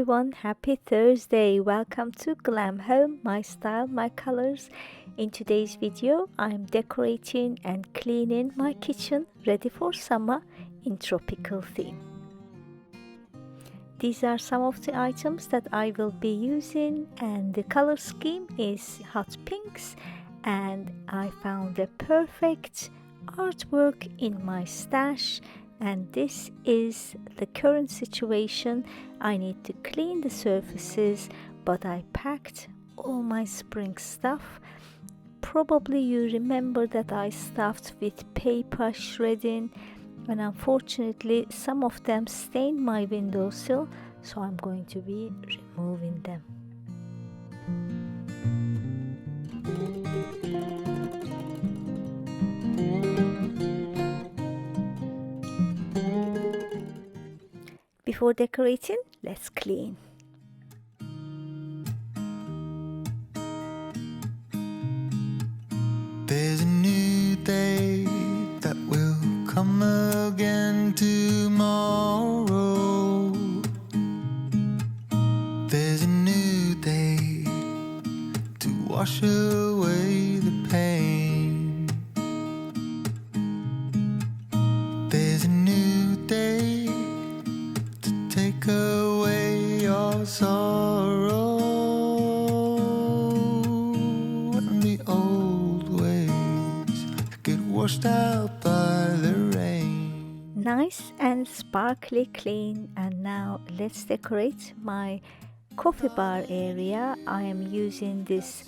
everyone, happy Thursday. Welcome to Glam Home, My Style, My Colors. In today's video, I'm decorating and cleaning my kitchen ready for summer in tropical theme. These are some of the items that I will be using, and the color scheme is hot pinks, and I found the perfect artwork in my stash. And this is the current situation. I need to clean the surfaces, but I packed all my spring stuff. Probably you remember that I stuffed with paper shredding, and unfortunately some of them stained my windowsill, so I'm going to be removing them. Before decorating, let's clean. There's a new day that will come again tomorrow. There's a new day to wash away the pain. There's a new day take away your sorrow, and the old ways get washed out by the rain. Nice and sparkly clean. And now let's decorate my coffee bar area. I am using this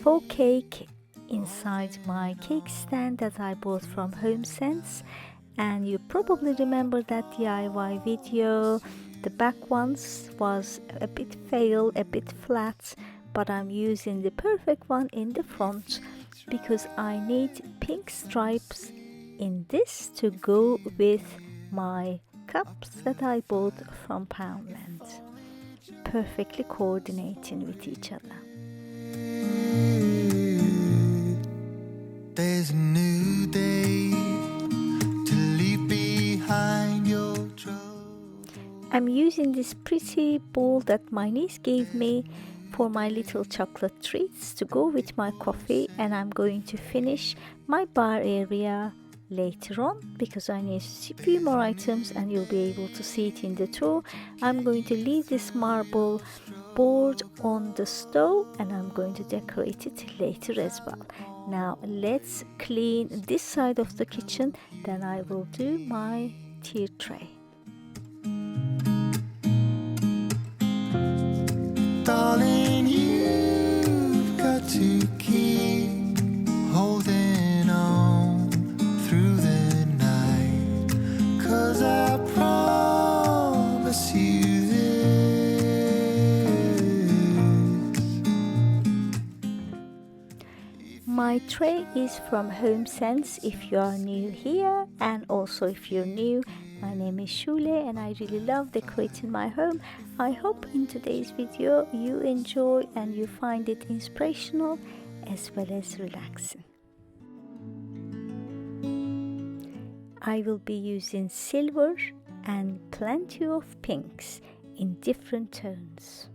faux cake inside my cake stand that I bought from HomeSense. And you probably remember that DIY video. The back ones was a bit fail, a bit flat, but I'm using the perfect one in the front because I need pink stripes in this to go with my cups that I bought from Poundland. Perfectly coordinating with each other. There's a new day to leave behind your trouble. I'm using this pretty bowl that my niece gave me for my little chocolate treats to go with my coffee, and I'm going to finish my bar area later on because I need a few more items and you'll be able to see it in the tour. I'm going to leave this marble board on the stove and I'm going to decorate it later as well. Now let's clean this side of the kitchen, then I will do my tea tray. Darling, you've got to keep holding on through the night, 'cause I promise you this. My tray is from HomeSense if you are new here, and also if you're new, my name is Shule and I really love decorating my home. I hope in today's video you enjoy and you find it inspirational as well as relaxing. I will be using silver and plenty of pinks in different tones.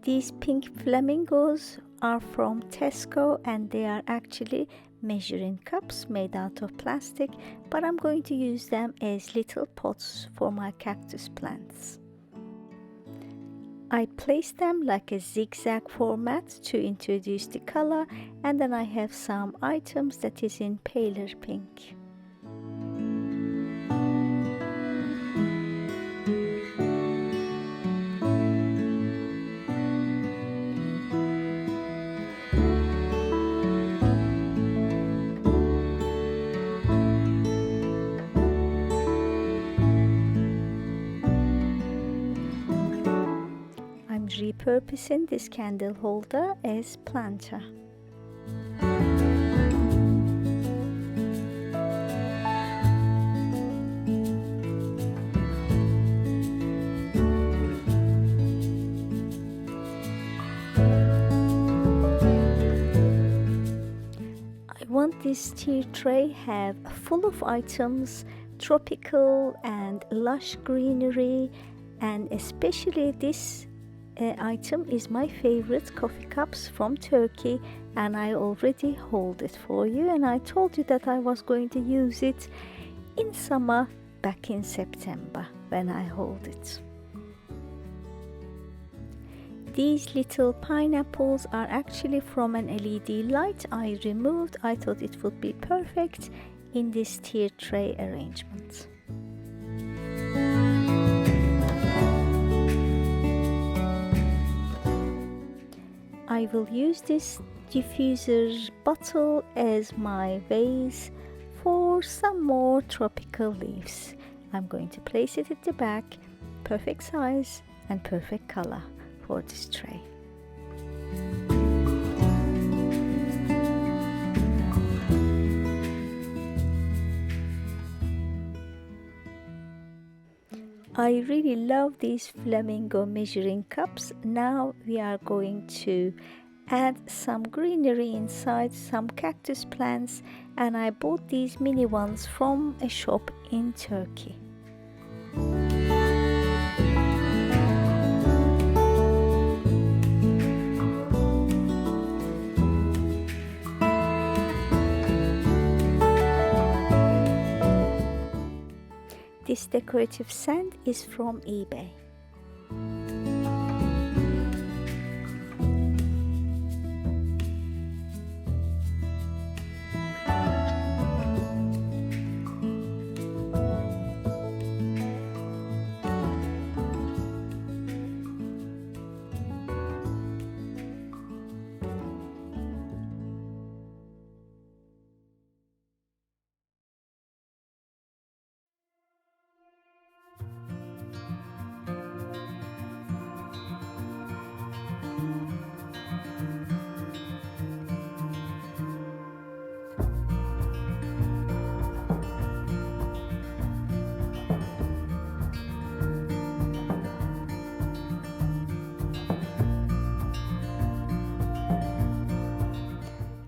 These pink flamingos are from Tesco and they are actually measuring cups made out of plastic, but I'm going to use them as little pots for my cactus plants. I place them like a zigzag format to introduce the color, and then I have some items that is in paler pink. Repurposing this candle holder as planter. I want this tea tray have full of items, tropical and lush greenery, and especially this item is my favorite coffee cups from Turkey, and I already hold it for you, and I told you that I was going to use it in summer back in September when I hold it. These little pineapples are actually from an LED light I removed. I thought it would be perfect in this tier tray arrangement. I will use this diffuser bottle as my vase for some more tropical leaves. I'm going to place it at the back, perfect size and perfect color for this tray. I really love these flamingo measuring cups. Now we are going to add some greenery inside, some cactus plants, and I bought these mini ones from a shop in Turkey. This decorative sand is from eBay.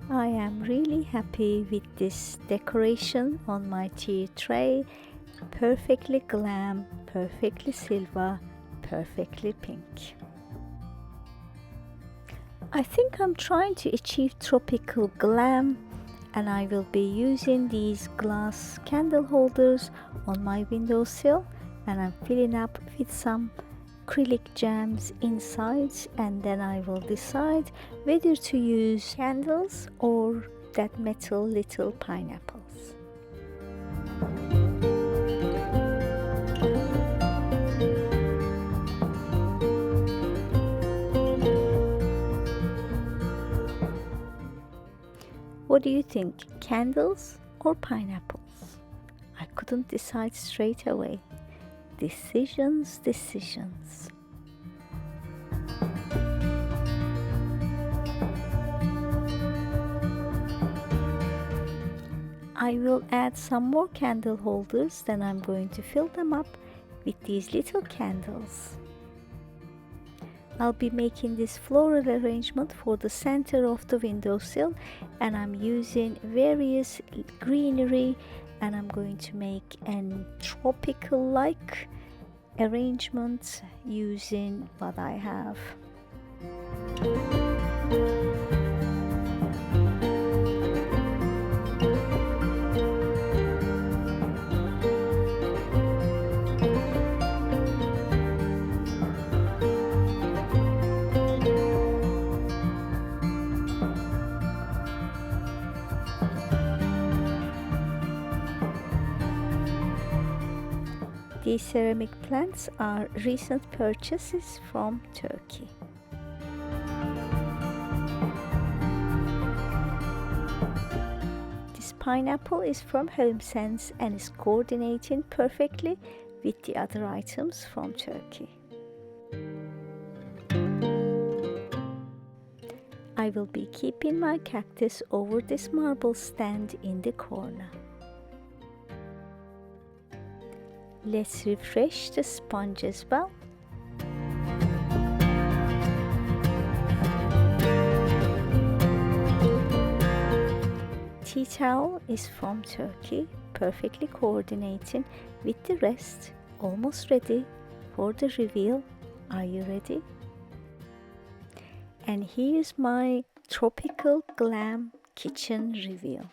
I am really happy with this decoration on my tea tray. Perfectly glam, perfectly silver, perfectly pink. I think I'm trying to achieve tropical glam, and I will be using these glass candle holders on my windowsill, and I'm filling up with some acrylic jams inside, and then I will decide whether to use candles or that metal little pineapples. What do you think, candles or pineapples? I couldn't decide straight away. Decisions. I will add some more candle holders, then I'm going to fill them up with these little candles. I'll be making this floral arrangement for the center of the windowsill, and I'm using various greenery, and I'm going to make an tropical-like arrangement using what I have. These ceramic plants are recent purchases from Turkey. This pineapple is from HomeSense and is coordinating perfectly with the other items from Turkey. I will be keeping my cactus over this marble stand in the corner. Let's refresh the sponge as well. Tea towel is from Turkey, perfectly coordinating with the rest, almost ready for the reveal. Are you ready? And here's my tropical glam kitchen reveal.